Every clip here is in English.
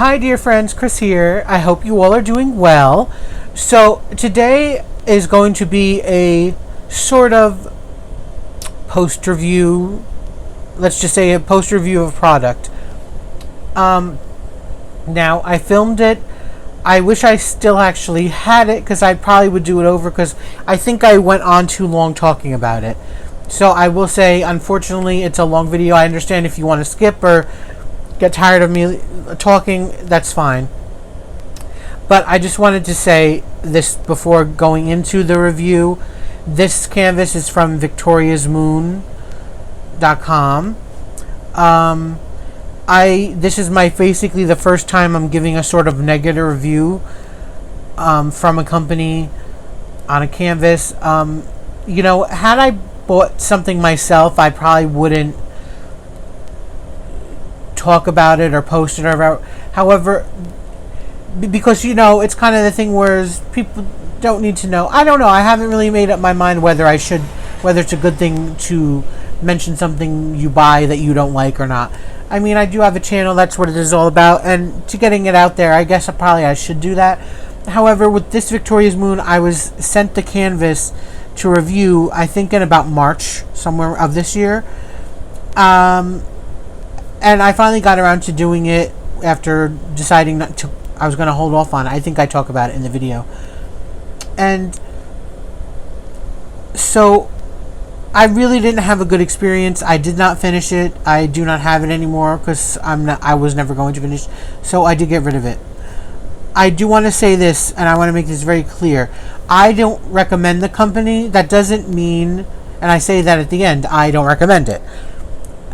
Hi dear friends, Chris here. I hope you all are doing well. So today is going to be a sort of post review, let's just say a post review of a product. Now I filmed it. I wish I still actually had it because I probably would do it over because I think I went on too long talking about it. So I will say, unfortunately, it's a long video. I understand if you want to skip or get tired of me talking, that's fine. But I just wanted to say this before going into the review. This canvas is from victoriasmoon.com. This is basically the first time I'm giving a sort of negative review from a company on a canvas. Had I bought something myself, I probably wouldn't talk about it or post it or whatever. However, because it's kind of the thing where people don't need to know. I don't know. I haven't really made up my mind whether it's a good thing to mention something you buy that you don't like or not. I mean, I do have a channel. That's what it is all about. And to getting it out there, I guess I should do that. However, with this Victoria's Moon, I was sent the canvas to review, I think in about March, somewhere of this year. And I finally got around to doing it after deciding I was going to hold off on it. I think I talk about it in the video. And so I really didn't have a good experience. I did not finish it. I do not have it anymore because I was never going to finish. So I did get rid of it. I do want to say this, and I want to make this very clear. I don't recommend the company. That doesn't mean, and I say that at the end, I don't recommend it.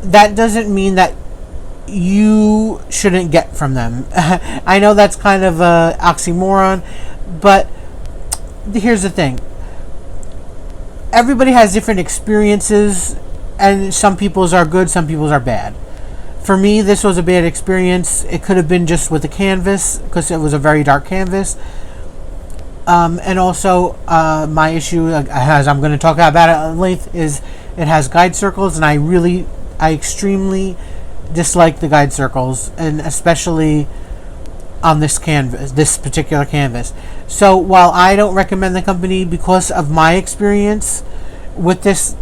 That doesn't mean that you shouldn't get from them. I know that's kind of a oxymoron, but here's the thing. Everybody has different experiences, and some people's are good, some people's are bad. For me, this was a bad experience. It could have been just with the canvas, because it was a very dark canvas. And also, my issue, as I'm going to talk about it at length, is it has guide circles, and I extremely dislike the guide circles, and especially on this particular canvas. So while I don't recommend the company because of my experience with this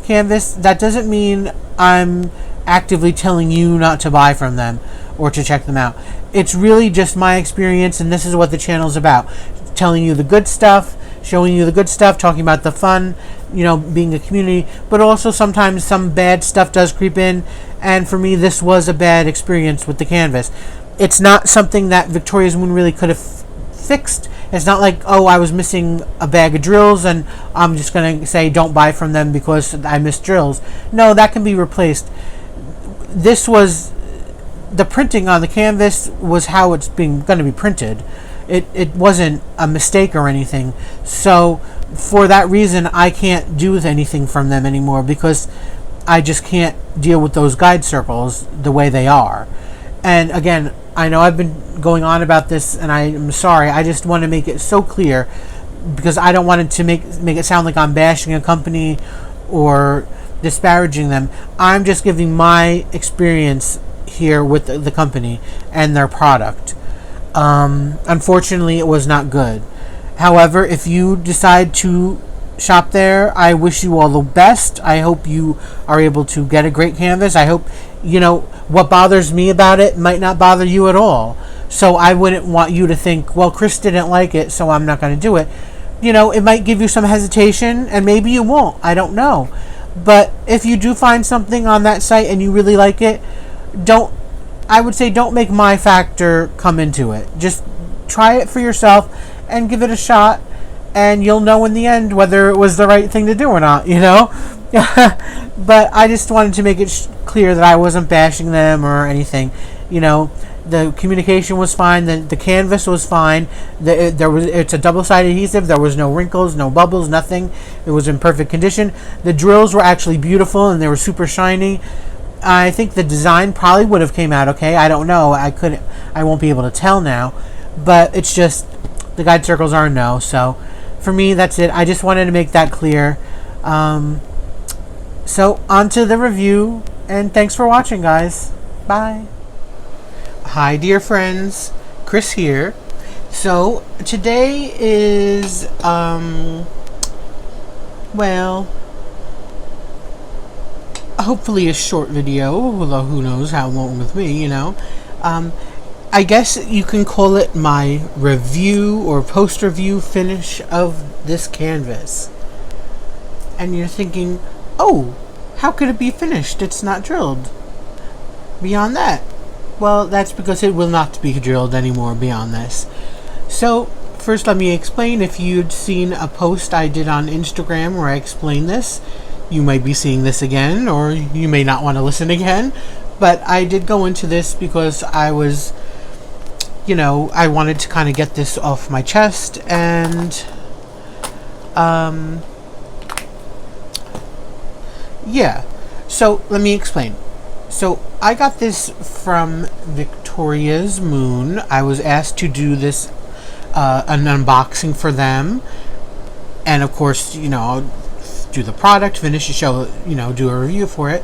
canvas, that doesn't mean I'm actively telling you not to buy from them or to check them out. It's really just my experience, and this is what the channel's about. Telling you the good stuff, showing you the good stuff, talking about the fun, being a community, but also sometimes some bad stuff does creep in, and for me this was a bad experience with the canvas. It's not something that Victoria's Moon really could have fixed. It's not like, oh, I was missing a bag of drills and I'm just going to say don't buy from them because I missed drills. No, that can be replaced. This was, the printing on the canvas was how it's going to be printed. It wasn't a mistake or anything. So for that reason, I can't do anything from them anymore because I just can't deal with those guide circles the way they are. And again, I know I've been going on about this, and I'm sorry. I just want to make it so clear because I don't want it to make it sound like I'm bashing a company or disparaging them. I'm just giving my experience here with the company and their product. Unfortunately, it was not good. However, if you decide to shop there, I wish you all the best. I hope you are able to get a great canvas. I hope, what bothers me about it might not bother you at all. So I wouldn't want you to think, well, Chris didn't like it, so I'm not going to do it. It might give you some hesitation, and maybe you won't. I don't know. But if you do find something on that site and you really like it, I would say don't make my factor come into it. Just try it for yourself and give it a shot, and you'll know in the end whether it was the right thing to do or not, But I just wanted to make it clear that I wasn't bashing them or anything. The communication was fine. The canvas was fine. It's a double-sided adhesive. There was no wrinkles, no bubbles, nothing. It was in perfect condition. The drills were actually beautiful, and they were super shiny. I think the design probably would have came out okay. I don't know. I won't be able to tell now. But it's just the guide circles are a no. So for me, that's it. I just wanted to make that clear. So on to the review, and thanks for watching, guys. Bye. Hi, dear friends. Chris here. So, today is, well, hopefully a short video, although who knows how long with me, I guess you can call it my review or post-review finish of this canvas. And you're thinking, oh, how could it be finished? It's not drilled. Beyond that. Well, that's because it will not be drilled anymore beyond this. So, first let me explain. If you'd seen a post I did on Instagram where I explained this, you might be seeing this again, or you may not want to listen again. But I did go into this because I was, I wanted to kind of get this off my chest, and, yeah. So, let me explain. So, I got this from Victoria's Moon. I was asked to do this, an unboxing for them. And, of course, I'll do the product, finish the show, do a review for it.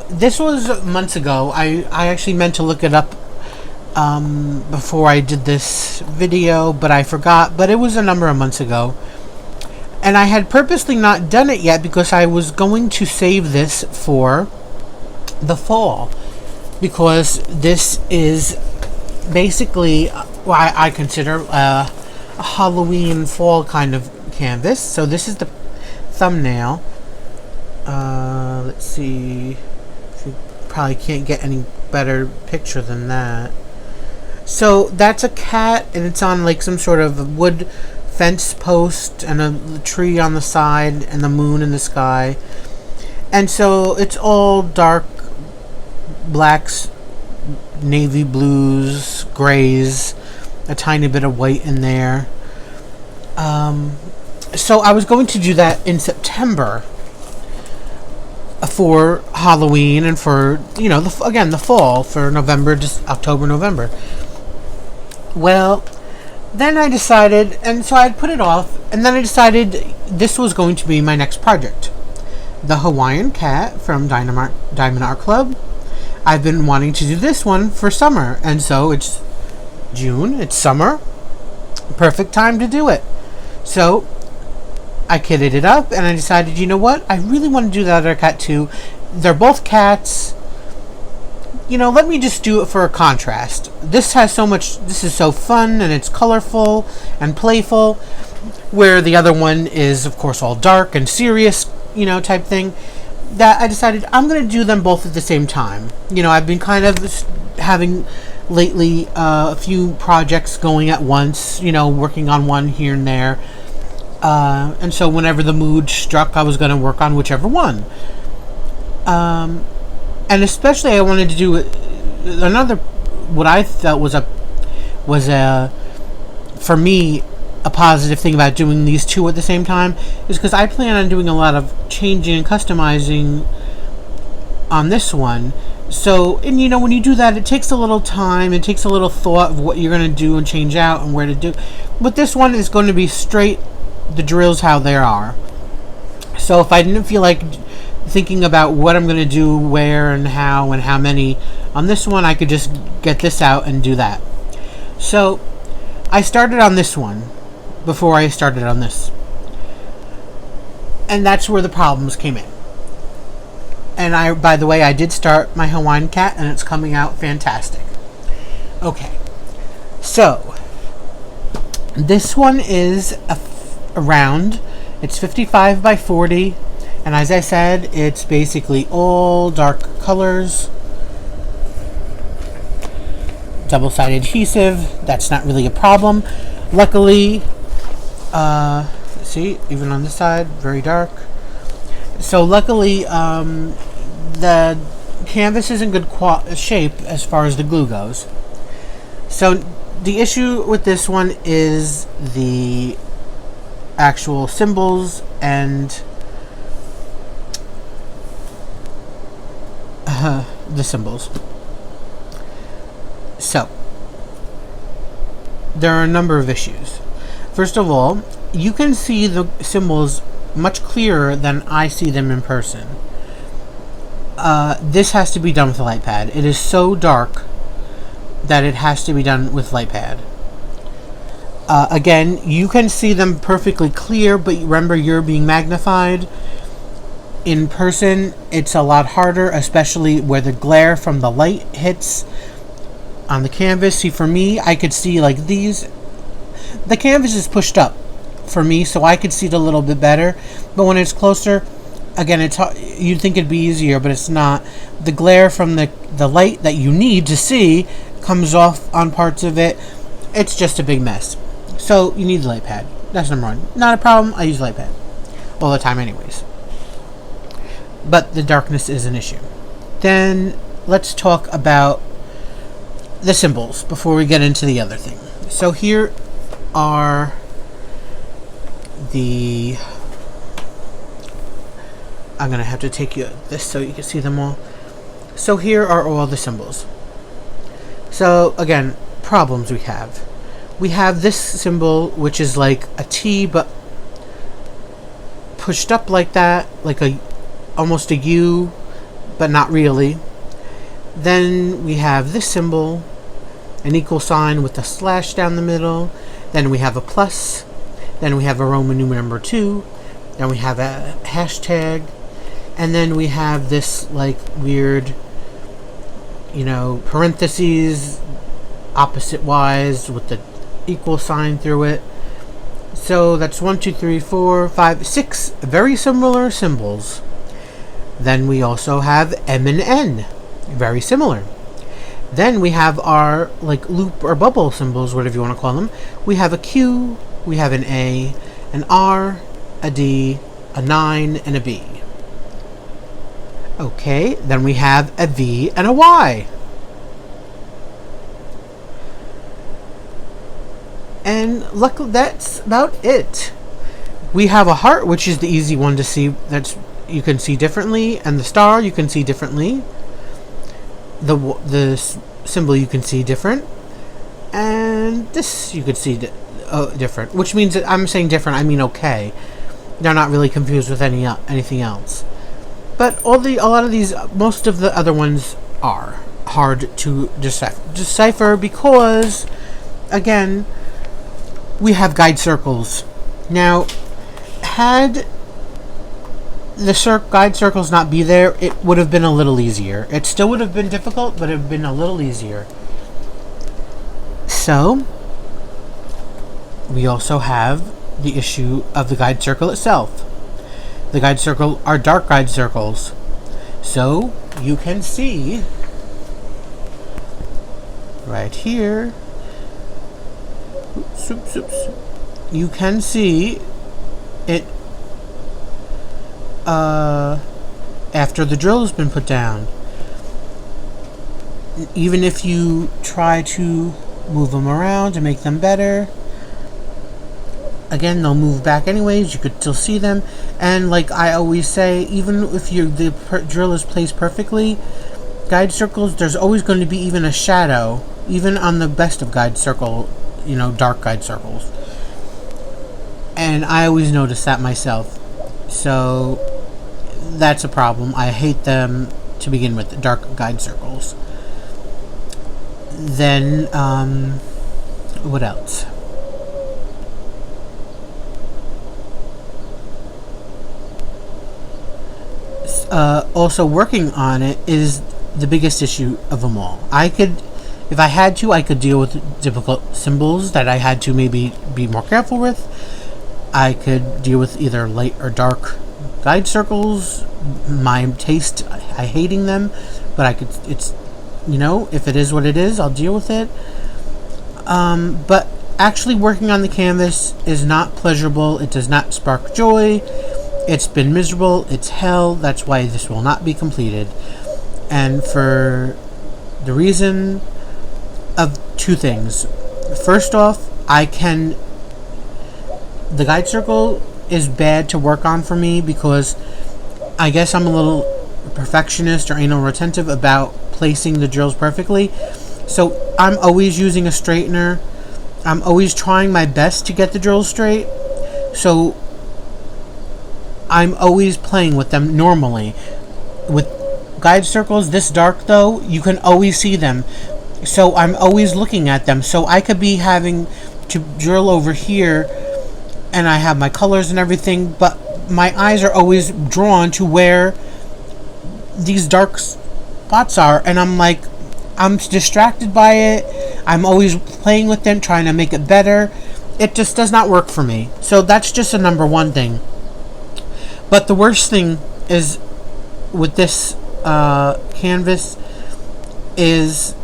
This was months ago. I actually meant to look it up before I did this video, but I forgot. But it was a number of months ago. And I had purposely not done it yet because I was going to save this for the fall, because this is basically what I consider a Halloween fall kind of canvas. So this is the thumbnail. Let's see. You probably can't get any better picture than that. So that's a cat, and it's on like some sort of wood fence post and a tree on the side and the moon in the sky. And so it's all dark blacks, navy blues, grays, a tiny bit of white in there. So I was going to do that in September for Halloween and for, the fall, for November, just October, November. Well, then I decided, and so I'd put it off, and then I decided this was going to be my next project. The Hawaiian cat from Diamond Art Club. I've been wanting to do this one for summer, and so it's June, it's summer, perfect time to do it. So I kitted it up, and I decided, you know what, I really want to do the other cat too. They're both cats. Let me just do it for a contrast. This is so fun, and it's colorful and playful, where the other one is, of course, all dark and serious, type thing. That I decided I'm going to do them both at the same time. I've been kind of having lately a few projects going at once, working on one here and there. And so whenever the mood struck, I was going to work on whichever one. And especially I wanted to do another, what I felt was for me, a positive thing about doing these two at the same time is because I plan on doing a lot of changing and customizing on this one. So, and when you do that, it takes a little time, it takes a little thought of what you're going to do and change out and where to do. But this one is going to be straight, the drills how they are. So if I didn't feel like thinking about what I'm going to do, where and how many on this one, I could just get this out and do that. So I started on this one before I started on this. And that's where the problems came in. And by the way, I did start my Hawaiian cat, and it's coming out fantastic. Okay. So, this one is a round. It's 55 by 40. And as I said, it's basically all dark colors. Double-sided adhesive. That's not really a problem. Luckily, see, even on this side, very dark. So luckily, the canvas is in good shape as far as the glue goes. So the issue with this one is the actual symbols and the symbols. So there are a number of issues. First of all, you can see the symbols much clearer than I see them in person. This has to be done with a light pad. It is so dark that it has to be done with light pad. Again, you can see them perfectly clear, but remember, you're being magnified. In person, it's a lot harder, especially where the glare from the light hits on the canvas. See, for me, I could see like these. The canvas is pushed up for me, so I could see it a little bit better. But when it's closer, again, it's you'd think it'd be easier, but it's not. The glare from the light that you need to see comes off on parts of it. It's just a big mess. So you need the light pad. That's number one. Not a problem. I use light pad all the time anyways. But the darkness is an issue. Then let's talk about the symbols before we get into the other thing. So here are the... I'm going to have to take you this so you can see them all. So here are all the symbols. So again, problems we have. We have this symbol, which is like a T, but pushed up like that, like almost a U, but not really. Then we have this symbol, an equal sign with a slash down the middle. Then we have a plus. Then we have a Roman numeral number 2. Then we have a hashtag. And then we have this like weird, parentheses, opposite wise with the equal sign through it. So that's 1, 2, 3, 4, 5, 6 very similar symbols. Then we also have M and N, very similar. Then we have our like loop or bubble symbols, whatever you want to call them. We have a Q, we have an A, an R, a D, a 9, and a B. Okay, then we have a V and a Y. And luckily, that's about it. We have a heart, which is the easy one to see. You can see differently, and the star you can see differently. The symbol you can see different, and this you could see different. Which means that I'm saying different, I mean okay. They're not really confused with anything else. But most of the other ones are hard to decipher because, again, we have guide circles. Now, had the guide circles not be there, it would have been a little easier. It still would have been difficult, but it would have been a little easier. So, we also have the issue of the guide circle itself. The guide circle are dark guide circles. So, you can see right here, you can see it after the drill has been put down. Even if you try to move them around to make them better, again, they'll move back anyways. You could still see them. And like I always say, even if the drill is placed perfectly, guide circles, there's always going to be even a shadow, even on the best of guide circle, dark guide circles. And I always notice that myself. So that's a problem. I hate them to begin with, the dark guide circles. Then, what else? Also working on it is the biggest issue of them all. If I had to, I could deal with difficult symbols that I had to maybe be more careful with. I could deal with either light or dark guide circles. My taste, I hating them, but if it is what it is, I'll deal with it. But actually working on the canvas is not pleasurable. It does not spark joy. It's been miserable. It's hell. That's why this will not be completed. And for the reason of two things. First off, the guide circle is bad to work on for me because I guess I'm a little perfectionist or anal retentive about placing the drills perfectly. So I'm always using a straightener. I'm always trying my best to get the drills straight. So I'm always playing with them normally. With guide circles this dark though, you can always see them. So I'm always looking at them. So I could be having to drill over here, and I have my colors and everything, but my eyes are always drawn to where these dark spots are, and I'm like, I'm distracted by it. I'm always playing with them, trying to make it better. It just does not work for me. So that's just a number one thing. But the worst thing is with this canvas is,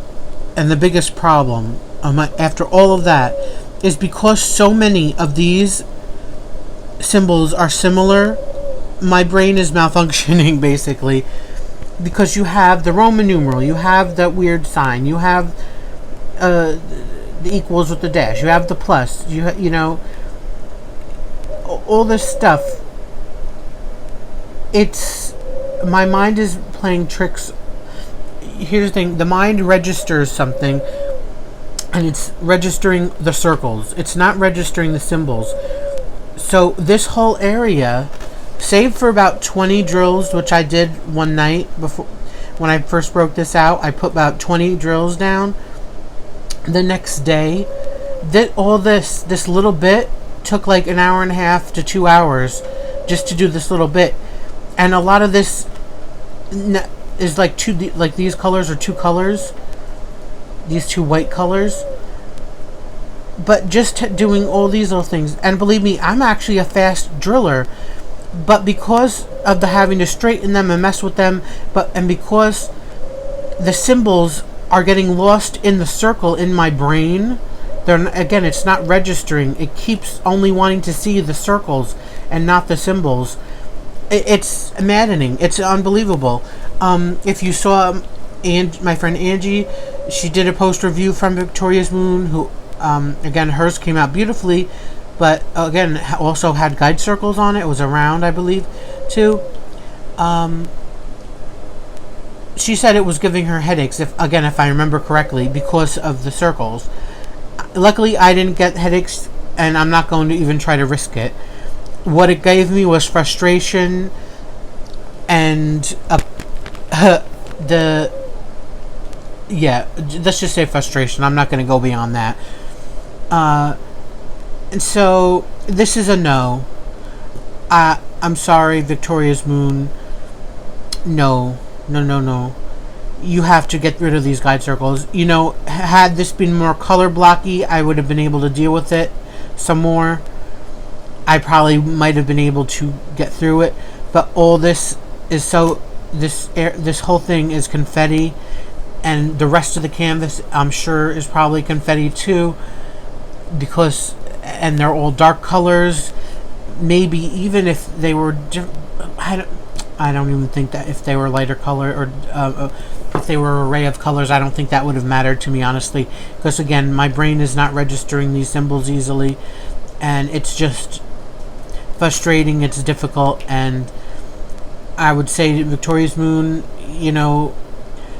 and the biggest problem after all of that, is because so many of these symbols are similar, my brain is malfunctioning basically, because you have the Roman numeral, you have that weird sign, you have the equals with the dash, you have the plus, you know, all this stuff. It's, my mind is playing tricks. Here's the thing, the mind registers something, and it's registering the circles, it's not registering the symbols. So this whole area, save for about 20 drills, which I did one night before, when I first broke this out, I put about 20 drills down. The next day, all this little bit took like an hour and a half to 2 hours just to do this little bit. And a lot of this is like these colors are two colors, these two white colors. But just doing all these little things, and believe me, I'm actually a fast driller, but because of the having to straighten them and mess with them, and because the symbols are getting lost in the circle in my brain, again, it's not registering. It keeps only wanting to see the circles and not the symbols. It's maddening. It's unbelievable. If you saw my friend Angie, she did a post review from Victoria's Moon, who again, hers came out beautifully, but again, also had guide circles on it. It was a round, I believe, too. She said it was giving her headaches, if I remember correctly, because of the circles. Luckily, I didn't get headaches, and I'm not going to even try to risk it. What it gave me was frustration, and let's just say frustration. I'm not going to go beyond that. And so this is a no. I'm sorry, Victoria's Moon. No. You have to get rid of these guide circles. You know, had this been more color blocky, I would have been able to deal with it some more. I probably might have been able to get through it. But all this is this whole thing is confetti, and the rest of the canvas, I'm sure, is probably confetti too, and they're all dark colors. Maybe even if they were I don't even think that if they were lighter color, or if they were an array of colors, I don't think that would have mattered to me, honestly, because again, my brain is not registering these symbols easily, and it's just frustrating. It's difficult, and I would say Victoria's Moon, you know,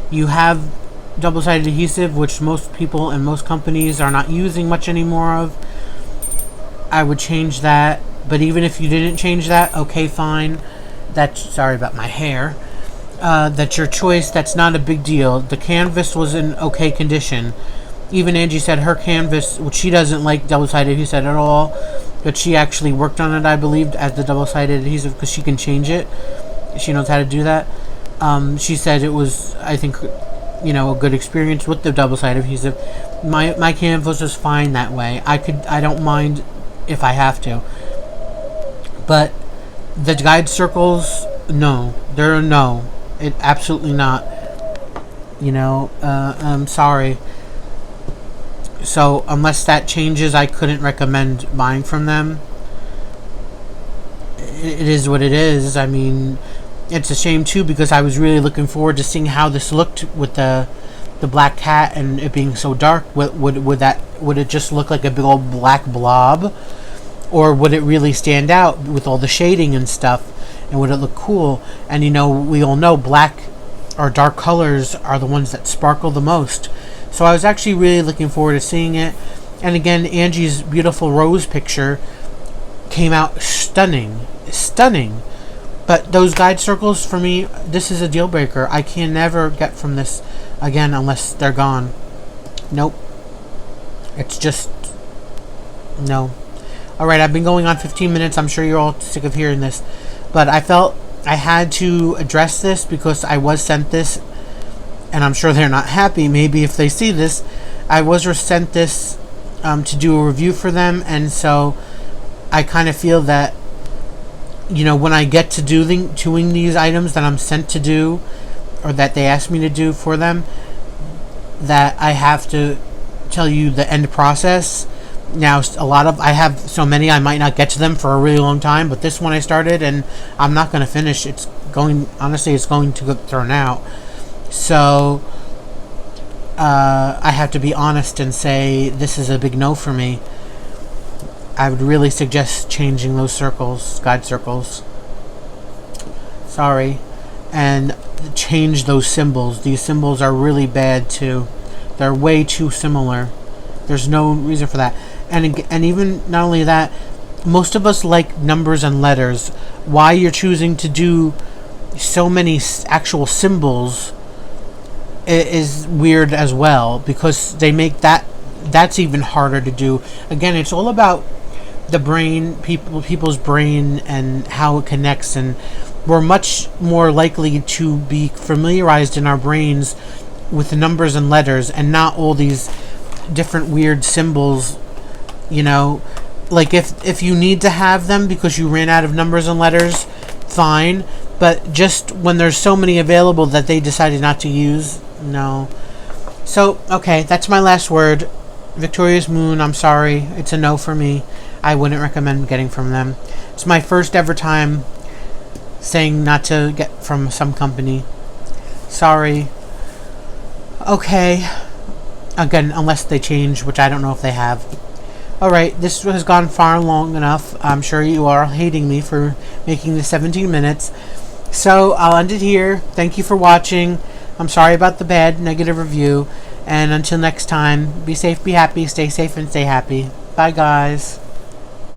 you have double-sided adhesive, which most people and most companies are not using much anymore of. I would change that, but even if you didn't change that, okay, fine. Sorry about my hair. That's your choice. That's not a big deal. The canvas was in okay condition. Even Angie said her canvas, which she doesn't like double-sided adhesive at all, but she actually worked on it, I believe, as the double-sided adhesive, because she can change it. She knows how to do that. She said it was, I think, you know, a good experience with the double-sided adhesive. My canvas was fine that way. I don't mind if I have to. But the guide circles, no. They're a no. It absolutely not. You know, I'm sorry. So unless that changes, I couldn't recommend buying from them. It is what it is. I mean, it's a shame too, because I was really looking forward to seeing how this looked with the black cat and it being so dark. Would it just look like a big old black blob, or would it really stand out with all the shading and stuff, and would it look cool? And you know, we all know black or dark colors are the ones that sparkle the most. So I was actually really looking forward to seeing it. And again, Angie's beautiful rose picture came out stunning. But those guide circles, for me, this is a deal breaker. I can never get from this again unless they're gone. Nope. It's just no. Alright, I've been going on 15 minutes. I'm sure you're all sick of hearing this. But I felt I had to address this because I was sent this, and I'm sure they're not happy. Maybe if they see this, I was sent this to do a review for them, and so I kind of feel that, you know, when I get to doing these items that I'm sent to do, or that they ask me to do for them, that I have to tell you the end process. Now, I have so many, I might not get to them for a really long time, but this one I started, and I'm not going to finish. Honestly, it's going to get thrown out. So, I have to be honest and say this is a big no for me. I would really suggest changing those guide circles. Sorry. And change those symbols. These symbols are really bad too. They're way too similar. There's no reason for that. And even not only that, most of us like numbers and letters. Why you're choosing to do so many actual symbols is weird as well, because they make that's even harder to do. Again, it's all about the brain, people's brain, and how it connects, and we're much more likely to be familiarized in our brains with the numbers and letters, and not all these different weird symbols. You know, like if you need to have them because you ran out of numbers and letters, fine. But just when there's so many available that they decided not to use, no. So, okay, that's my last word. Victoria's Moon, I'm sorry. It's a no for me. I wouldn't recommend getting from them. It's my first ever time saying not to get from some company. Sorry. Okay. Again, unless they change, which I don't know if they have. Alright, this has gone far long enough. I'm sure you are hating me for making the 17 minutes. So, I'll end it here. Thank you for watching. I'm sorry about the bad, negative review. And until next time, be safe, be happy, stay safe, and stay happy. Bye, guys.